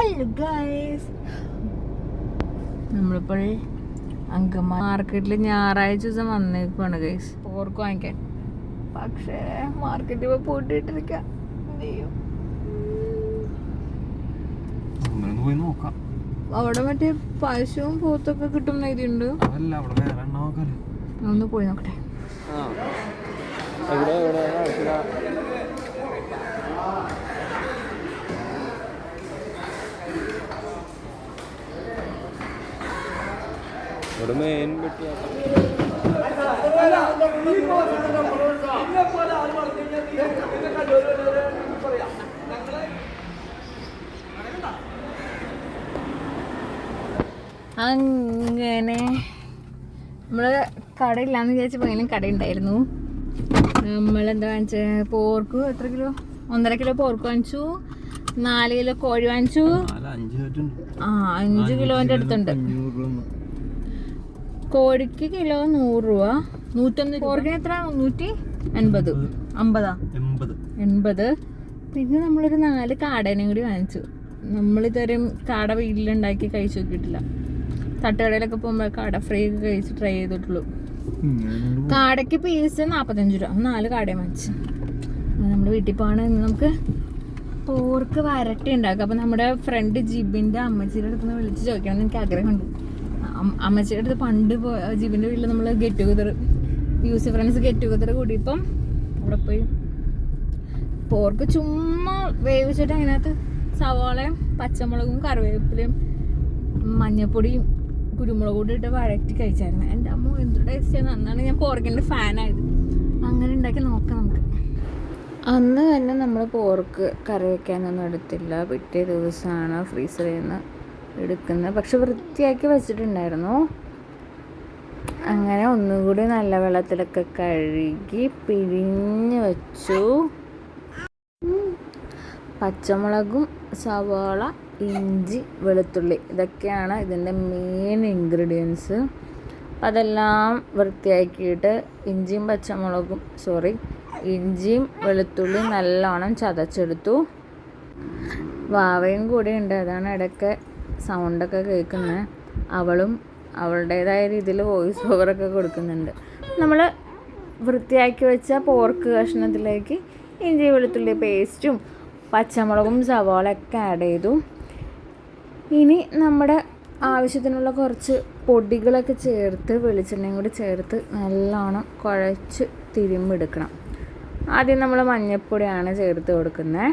Hello guys, നമ്മളിപ്പോൾ മാർക്കറ്റിൽ ഞായറാഴ്ച ദിവസം വന്നേക്കുവാണ് ഗൈസ് പോർക്ക് വാങ്ങിക്കാൻ. പക്ഷേ മാർക്കറ്റ് ഇപ്പോൾ പൂട്ടിയിട്ടിരിക്കാം. അവിടെ മറ്റേ പശുവും പോത്തൊക്കെ കിട്ടുന്ന രീതിയുണ്ട്. ഒന്ന് പോയി നോക്കട്ടെ. മെയിൻ അങ്ങനെ നമ്മള് കടയില്ലാന്ന് വിചാരിച്ചപ്പോൾ എങ്കിലും കട ഉണ്ടായിരുന്നു. നമ്മളെന്താ വാങ്ങിച്ചത്? പോർക്ക് എത്ര കിലോ? 1.5 കിലോ പോർക്ക് വാങ്ങിച്ചു, 4 കിലോ കോഴി വാങ്ങിച്ചു. 5 കിലോന്റെ അടുത്തുണ്ട്. കോഴിക്ക് കിലോ 100 രൂപ, 101. പോർക്കിന് എത്ര? 180. പിന്നെ നമ്മളൊരു 4 കാടേനെയും കൂടി വാങ്ങിച്ചു. നമ്മളിതുവരെയും കാട വീട്ടിലുണ്ടാക്കി കഴിച്ചു നോക്കിയിട്ടില്ല. തട്ടുകടയിലൊക്കെ പോകുമ്പോൾ കാട ഫ്രൈ ഒക്കെ കഴിച്ച് ട്രൈ ചെയ്തിട്ടുള്ളൂ. കാടയ്ക്ക് പീസ് 45 രൂപ. 4 കാടയും വാങ്ങിച്ചു. നമ്മൾ വീട്ടിൽ പോകണം. ഇന്ന് നമുക്ക് പോർക്ക് വരട്ടി ഉണ്ടാക്കാം. അപ്പം നമ്മുടെ ഫ്രണ്ട് ജിബിൻ്റെ അമ്മച്ചിയുടെ അടുത്ത് നിന്ന് വിളിച്ച് ചോദിക്കണം എന്ന് എനിക്ക് ആഗ്രഹമുണ്ട്. അമ്മച്ചിയുടെ അടുത്ത് പണ്ട് ജിബിൻ്റെ വീട്ടിൽ നമ്മൾ get together, Yusuf friends get together കൂടിയപ്പം അവിടെ പോയി പോർക്ക് ചുമ്മാ വേവിച്ചിട്ട് അതിനകത്ത് സവാളയും പച്ചമുളകും കറിവേപ്പിലയും മഞ്ഞപ്പൊടിയും കുരുമുളക് കൂടി ഇട്ട് വഴറ്റി കഴിച്ചായിരുന്നു. എൻ്റെ അമ്മ എന്ത് ടേസ്റ്റാണ്. അന്നാണ് ഞാൻ പോർക്കിൻ്റെ ഫാനായത്. അങ്ങനെ ഉണ്ടാക്കി നോക്കാം നമുക്ക്. അന്ന് തന്നെ നമ്മൾ പോർക്ക് കറി വയ്ക്കാനൊന്നും എടുത്തില്ല. പിറ്റേ ദിവസമാണ് ഫ്രീസറിൽ നിന്ന് എടുക്കുന്നത്. പക്ഷെ വൃത്തിയാക്കി വെച്ചിട്ടുണ്ടായിരുന്നു. അങ്ങനെ ഒന്നുകൂടി നല്ല വെള്ളത്തിലൊക്കെ കഴുകി പിഴിഞ്ഞ് വെച്ചു. പച്ചമുളകും സവാള, ഇഞ്ചി, വെളുത്തുള്ളി ഇതൊക്കെയാണ് ഇതിൻ്റെ മെയിൻ ഇൻഗ്രീഡിയൻസ്. അതെല്ലാം വൃത്തിയാക്കിയിട്ട് ഇഞ്ചിയും വെളുത്തുള്ളിയും നല്ലോണം ചതച്ചെടുത്തു. വാവയും കൂടെ ഉണ്ട്, അതാണ് ഇടയ്ക്ക് സൗണ്ടൊക്കെ കേൾക്കുന്നത്. അവളും അവളുടേതായ രീതിയിൽ വോയിസ് ഓവറൊക്കെ കൊടുക്കുന്നുണ്ട്. നമ്മൾ വൃത്തിയാക്കി വെച്ച പോർക്ക് കഷ്ണത്തിലേക്ക് ഇഞ്ചി വെളുത്തുള്ളി പേസ്റ്റും പച്ചമുളകും സവാളയൊക്കെ ആഡ് ചെയ്തു. ഇനി നമ്മുടെ ആവശ്യത്തിനുള്ള കുറച്ച് പൊടികളൊക്കെ ചേർത്ത് വെളിച്ചെണ്ണയും കൂടി ചേർത്ത് നല്ലോണം കുഴച്ച് തിരുമ്മെടുക്കണം. ആദ്യം നമ്മൾ മഞ്ഞൾപ്പൊടിയാണ് ചേർത്ത് കൊടുക്കുന്നത്.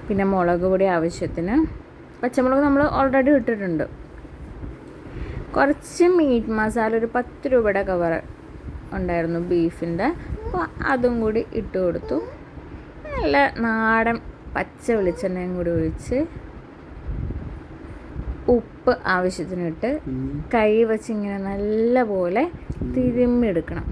പിന്നെ മുളക് പൊടി ആവശ്യത്തിന്. പച്ചമുളക് നമ്മൾ ഓൾറെഡി ഇട്ടിട്ടുണ്ട്. കുറച്ച് മീറ്റ് മസാല, ഒരു 10 രൂപയുടെ കവർ ഉണ്ടായിരുന്നു ബീഫിൻ്റെ, അപ്പോൾ അതും കൂടി ഇട്ട് കൊടുത്തു. നല്ല നാടൻ പച്ച വെളിച്ചെണ്ണയും കൂടി ഒഴിച്ച് ഉപ്പ് ആവശ്യത്തിനിട്ട് കൈ വെച്ച് ഇങ്ങനെ നല്ല പോലെ തിരുമ്മിയെടുക്കണം.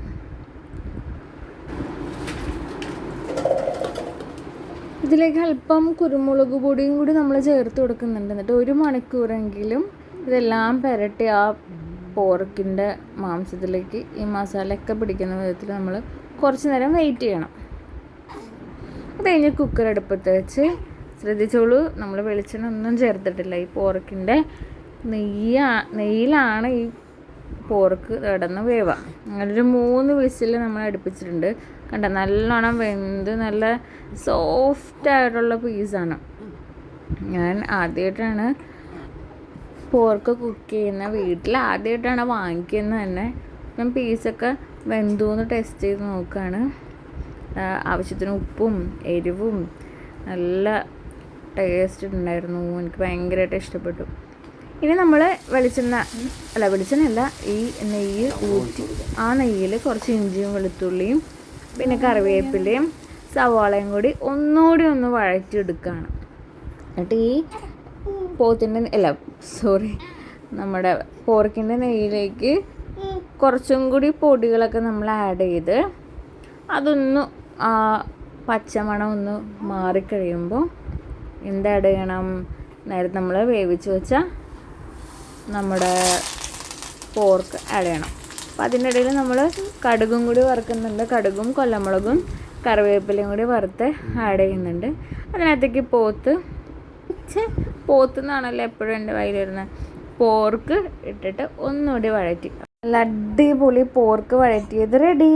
ഇതിലേക്ക് അല്പം കുരുമുളക് പൊടിയും കൂടി നമ്മൾ ചേർത്ത് കൊടുക്കുന്നുണ്ട്. എന്നിട്ട് 1 മണിക്കൂറെങ്കിലും ഇതെല്ലാം പുരട്ടി ആ പോർക്കിൻ്റെ മാംസത്തിലേക്ക് ഈ മസാലയൊക്കെ പിടിക്കുന്ന വിധത്തിൽ നമ്മൾ കുറച്ച് നേരം വെയിറ്റ് ചെയ്യണം. അത് കഴിഞ്ഞ് കുക്കർ അടുപ്പത്ത് വെച്ച്, ശ്രദ്ധിച്ചോളൂ നമ്മൾ വെളിച്ചെണ്ണ ഒന്നും ചേർത്തിട്ടില്ല. ഈ പോർക്കിൻ്റെ നെയ്യിലാണ് ഈ പോർക്ക് കിടന്ന് വേവാം. അങ്ങനൊരു 3 വിസിൽ നമ്മൾ അടുപ്പിച്ചിട്ടുണ്ട്. കണ്ട, നല്ലോണം വെന്ത് നല്ല സോഫ്റ്റായിട്ടുള്ള പീസാണ്. ഞാൻ ആദ്യമായിട്ടാണ് പോർക്ക് കുക്ക് ചെയ്യുന്ന, വീട്ടിൽ ആദ്യമായിട്ടാണ് വാങ്ങിക്കുന്നത് തന്നെ. ഞാൻ പീസൊക്കെ വെന്തൂന്ന് ടെസ്റ്റ് ചെയ്ത് നോക്കുകയാണ്. ആവശ്യത്തിന് ഉപ്പും എരിവും നല്ല ടേസ്റ്റ് ഉണ്ടായിരുന്നു. എനിക്ക് ഭയങ്കരമായിട്ട് ഇഷ്ടപ്പെട്ടു. ഇനി നമ്മൾ വെളിച്ചെണ്ണയല്ല, ഈ നെയ്യ് ഊറ്റി ആ നെയ്യിൽ കുറച്ച് ഇഞ്ചിയും വെളുത്തുള്ളിയും പിന്നെ കറിവേപ്പിലയും സവാളയും കൂടി ഒന്നുകൂടി ഒന്ന് വഴറ്റിയെടുക്കുകയാണ്. എന്നിട്ട് ഈ നമ്മുടെ പോർക്കിൻ്റെ നെയ്യിലേക്ക് കുറച്ചും കൂടി പൊടികളൊക്കെ നമ്മൾ ആഡ് ചെയ്ത് അതൊന്ന് പച്ചമണം ഒന്ന് മാറിക്കഴിയുമ്പോൾ എന്ത് ആഡ് ചെയ്യണം? നേരത്തെ നമ്മൾ വേവിച്ച് വെച്ച നമ്മുടെ പോർക്ക് ആഡ് ചെയ്യണം. അപ്പോൾ അതിൻ്റെ ഇടയിൽ നമ്മൾ കടുകും കൂടി വറുക്കുന്നുണ്ട്. കടുകും കറിവേപ്പിലയും കൂടി വറുത്ത് ആഡ് ചെയ്യുന്നുണ്ട്. അതിനകത്തേക്ക് പോത്ത് പോത്തുന്നാണല്ലോ എപ്പോഴും എൻ്റെ വായിൽ വരുന്നത്. പോർക്ക് ഇട്ടിട്ട് ഒന്നുകൂടി വഴറ്റി. നല്ല അടിപൊളി പോർക്ക് വഴറ്റിയത് റെഡി.